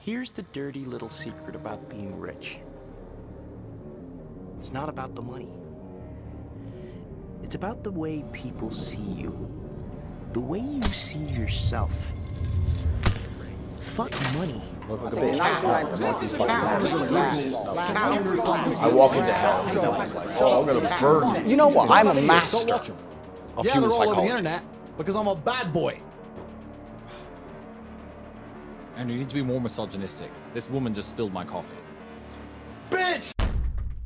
Here's the dirty little secret about being rich. It's not about the money. It's about the way people see you. The way you see yourself. Fuck money. I walk into hell and tell them, oh, I'm gonna burn you. You know what? I'm a master of Yeah, human they're all over the psychology. internet because I'm a bad boy. Andrew, you need to be more misogynistic. This woman just spilled my coffee. Bitch!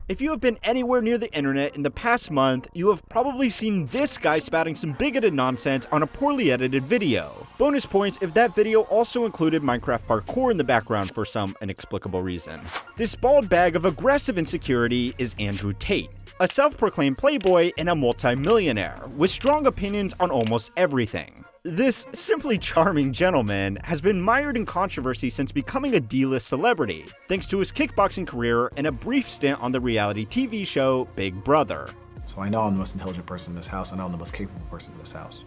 If you have been anywhere near the internet in the past month, you have probably seen this guy spouting some bigoted nonsense on a poorly edited video. Bonus points if that video also included Minecraft parkour in the background for some inexplicable reason. This bald bag of aggressive insecurity is Andrew Tate, a self-proclaimed playboy and a multi-millionaire with strong opinions on almost everything. This simply charming gentleman has been mired in controversy since becoming a D-list celebrity, thanks to his kickboxing career and a brief stint on the reality TV show Big Brother. So I know I'm the most intelligent person in this house. I know I'm the most capable person in this house.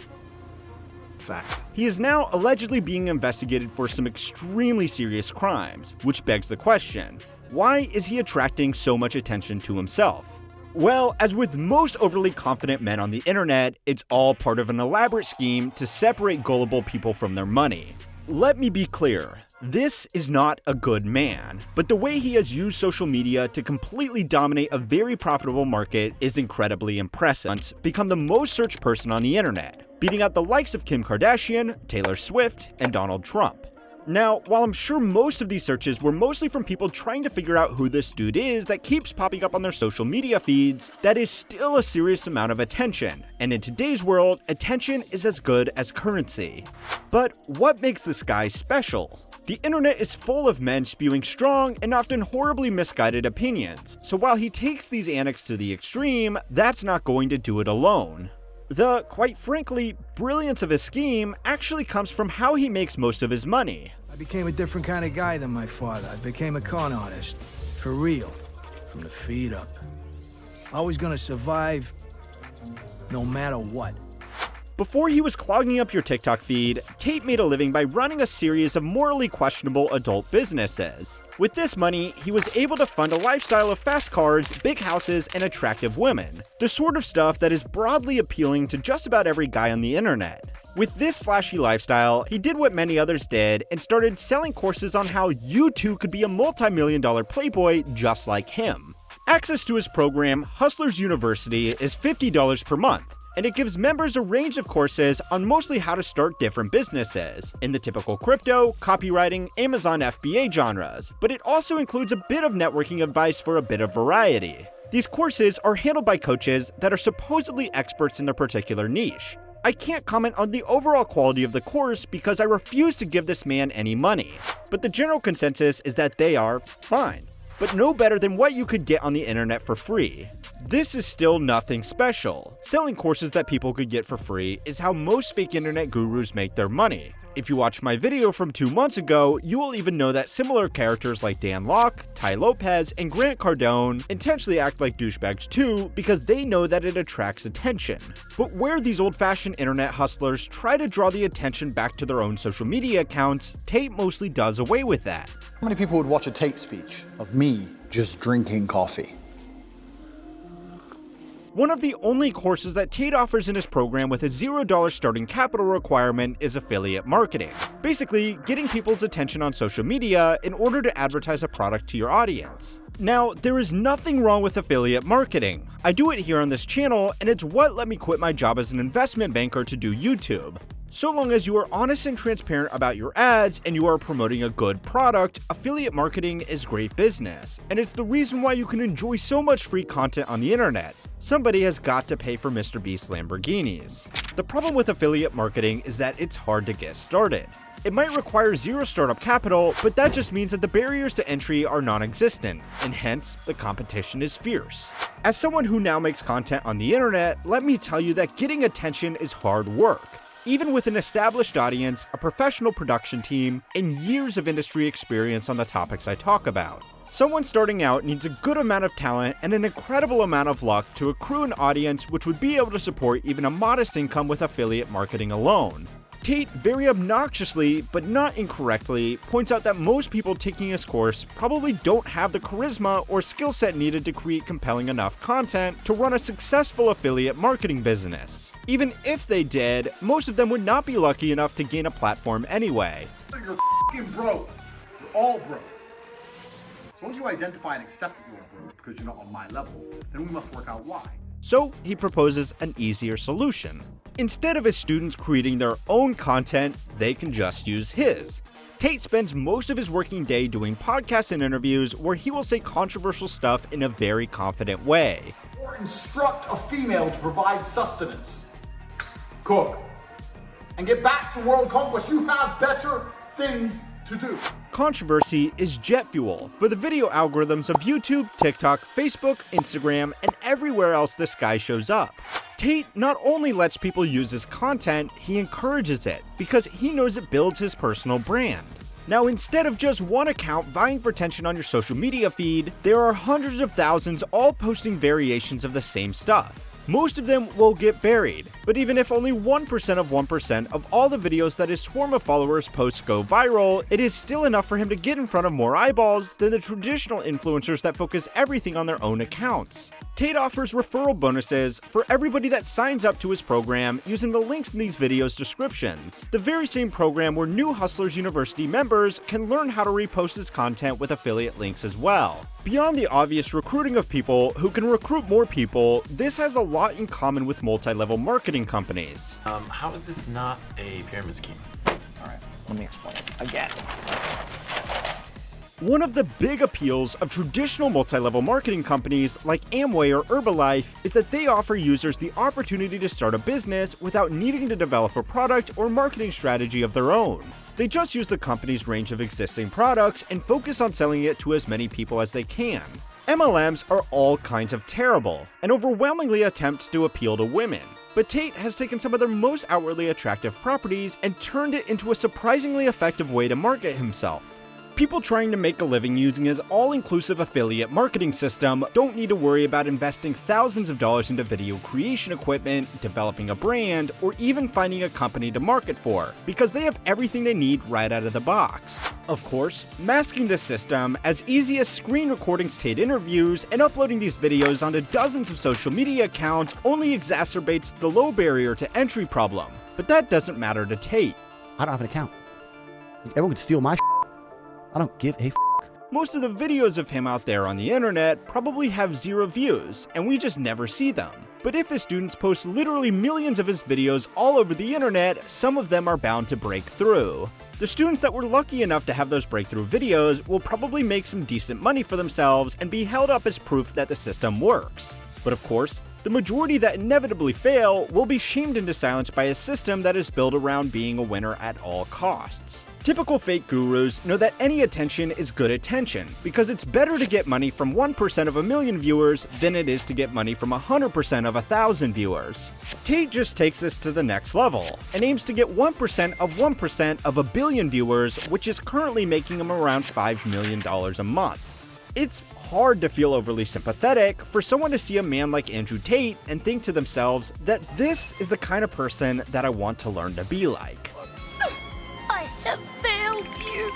Fact. He is now allegedly being investigated for some extremely serious crimes, which begs the question, why is he attracting so much attention to himself? Well, as with most overly confident men on the internet, it's all part of an elaborate scheme to separate gullible people from their money. Let me be clear, this is not a good man, but the way he has used social media to completely dominate a very profitable market is incredibly impressive. He's become the most searched person on the internet, beating out the likes of Kim Kardashian, Taylor Swift, and Donald Trump. Now, while I'm sure most of these searches were mostly from people trying to figure out who this dude is that keeps popping up on their social media feeds, that is still a serious amount of attention, and in today's world, attention is as good as currency. But what makes this guy special? The internet is full of men spewing strong and often horribly misguided opinions, so while he takes these antics to the extreme, that's not going to do it alone. The, quite frankly, brilliance of his scheme actually comes from how he makes most of his money. I became a different kind of guy than my father. I became a con artist. For real. From the feet up. Always gonna survive, no matter what. Before he was clogging up your TikTok feed, Tate made a living by running a series of morally questionable adult businesses. With this money, he was able to fund a lifestyle of fast cars, big houses, and attractive women. The sort of stuff that is broadly appealing to just about every guy on the internet. With this flashy lifestyle, he did what many others did and started selling courses on how you too could be a multi-million-dollar playboy just like him. Access to his program, Hustlers University, is $50 per month, and it gives members a range of courses on mostly how to start different businesses, in the typical crypto, copywriting, Amazon FBA genres, but it also includes a bit of networking advice for a bit of variety. These courses are handled by coaches that are supposedly experts in their particular niche. I can't comment on the overall quality of the course because I refuse to give this man any money, but the general consensus is that they are fine, but no better than what you could get on the internet for free. This is still nothing special. Selling courses that people could get for free is how most fake internet gurus make their money. If you watched my video from 2 months ago, you will even know that similar characters like Dan Locke, Ty Lopez, and Grant Cardone intentionally act like douchebags too because they know that it attracts attention. But where these old-fashioned internet hustlers try to draw the attention back to their own social media accounts, Tate mostly does away with that. How many people would watch a Tate speech of me just drinking coffee? One of the only courses that Tate offers in his program with a $0 starting capital requirement is affiliate marketing. Basically, getting people's attention on social media in order to advertise a product to your audience. Now, there is nothing wrong with affiliate marketing. I do it here on this channel, and it's what let me quit my job as an investment banker to do YouTube. So long as you are honest and transparent about your ads and you are promoting a good product, affiliate marketing is great business, and it's the reason why you can enjoy so much free content on the internet. Somebody has got to pay for Mr. Beast's Lamborghinis. The problem with affiliate marketing is that it's hard to get started. It might require zero startup capital, but that just means that the barriers to entry are non-existent, and hence, the competition is fierce. As someone who now makes content on the internet, let me tell you that getting attention is hard work. Even with an established audience, a professional production team, and years of industry experience on the topics I talk about. Someone starting out needs a good amount of talent and an incredible amount of luck to accrue an audience which would be able to support even a modest income with affiliate marketing alone. Tate very obnoxiously, but not incorrectly, points out that most people taking his course probably don't have the charisma or skill set needed to create compelling enough content to run a successful affiliate marketing business. Even if they did, most of them would not be lucky enough to gain a platform anyway. You're f***ing broke. You're all broke. As long as you identify and accept that you're broke because you're not on my level, then we must work out why. So he proposes an easier solution. Instead of his students creating their own content, they can just use his. Tate spends most of his working day doing podcasts and interviews where he will say controversial stuff in a very confident way. Or instruct a female to provide sustenance. Cook. And get back to world conquest. You have better things to do. Controversy is jet fuel for the video algorithms of YouTube, TikTok, Facebook, Instagram, and everywhere else this guy shows up. Tate not only lets people use his content, he encourages it, because he knows it builds his personal brand. Now, instead of just one account vying for attention on your social media feed, there are hundreds of thousands all posting variations of the same stuff. Most of them will get buried, but even if only 1% of 1% of all the videos that his swarm of followers post go viral, it is still enough for him to get in front of more eyeballs than the traditional influencers that focus everything on their own accounts. Tate offers referral bonuses for everybody that signs up to his program using the links in these videos' descriptions. The very same program where New Hustlers University members can learn how to repost his content with affiliate links as well. Beyond the obvious recruiting of people who can recruit more people, this has a lot in common with multi-level marketing companies. How is this not a pyramid scheme? Alright, let me explain it again. One of the big appeals of traditional multi-level marketing companies like Amway or Herbalife is that they offer users the opportunity to start a business without needing to develop a product or marketing strategy of their own. They just use the company's range of existing products and focus on selling it to as many people as they can. MLMs are all kinds of terrible and overwhelmingly attempt to appeal to women. But Tate has taken some of their most outwardly attractive properties and turned it into a surprisingly effective way to market himself. People trying to make a living using his all-inclusive affiliate marketing system don't need to worry about investing thousands of dollars into video creation equipment, developing a brand, or even finding a company to market for, because they have everything they need right out of the box. Of course, masking this system as easy as screen recording Tate interviews and uploading these videos onto dozens of social media accounts only exacerbates the low barrier to entry problem. But that doesn't matter to Tate. I don't have an account. Everyone can steal my shit. I don't give a f***. Most of the videos of him out there on the internet probably have 0 views, and we just never see them. But if his students post literally millions of his videos all over the internet, some of them are bound to break through. The students that were lucky enough to have those breakthrough videos will probably make some decent money for themselves and be held up as proof that the system works. But of course, the majority that inevitably fail will be shamed into silence by a system that is built around being a winner at all costs. Typical fake gurus know that any attention is good attention, because it's better to get money from 1% of a million viewers than it is to get money from 100% of 1,000 viewers. Tate just takes this to the next level, and aims to get 1% of 1% of a billion viewers, which is currently making him around $5 million a month. It's hard to feel overly sympathetic for someone to see a man like Andrew Tate and think to themselves that this is the kind of person that I want to learn to be like. I have failed you.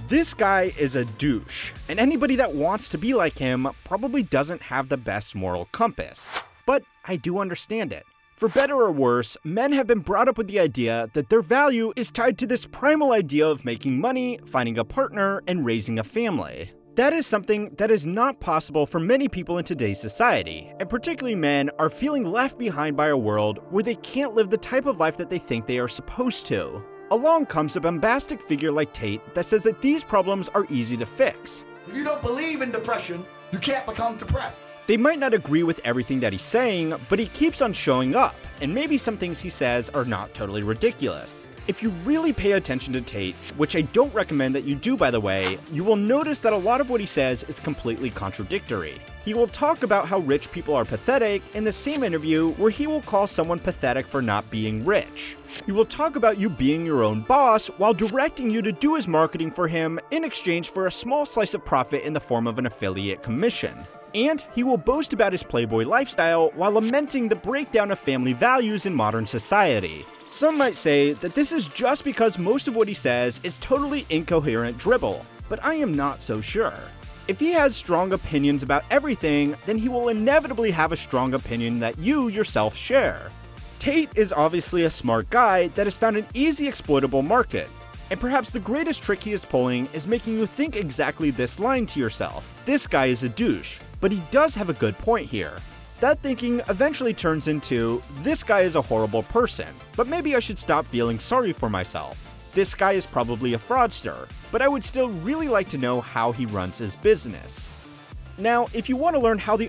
This guy is a douche, and anybody that wants to be like him probably doesn't have the best moral compass. But I do understand it. For better or worse, men have been brought up with the idea that their value is tied to this primal idea of making money, finding a partner, and raising a family. That is something that is not possible for many people in today's society, and particularly men are feeling left behind by a world where they can't live the type of life that they think they are supposed to. Along comes a bombastic figure like Tate that says that these problems are easy to fix. If you don't believe in depression, you can't become depressed. They might not agree with everything that he's saying, but he keeps on showing up, and maybe some things he says are not totally ridiculous. If you really pay attention to Tate, which I don't recommend that you do by the way, you will notice that a lot of what he says is completely contradictory. He will talk about how rich people are pathetic in the same interview where he will call someone pathetic for not being rich. He will talk about you being your own boss while directing you to do his marketing for him in exchange for a small slice of profit in the form of an affiliate commission. And he will boast about his playboy lifestyle while lamenting the breakdown of family values in modern society. Some might say that this is just because most of what he says is totally incoherent dribble, but I am not so sure. If he has strong opinions about everything, then he will inevitably have a strong opinion that you yourself share. Tate is obviously a smart guy that has found an easy exploitable market. And perhaps the greatest trick he is pulling is making you think exactly this line to yourself: this guy is a douche. But he does have a good point here. That thinking eventually turns into, this guy is a horrible person, but maybe I should stop feeling sorry for myself. This guy is probably a fraudster, but I would still really like to know how he runs his business. Now, if you want to learn how the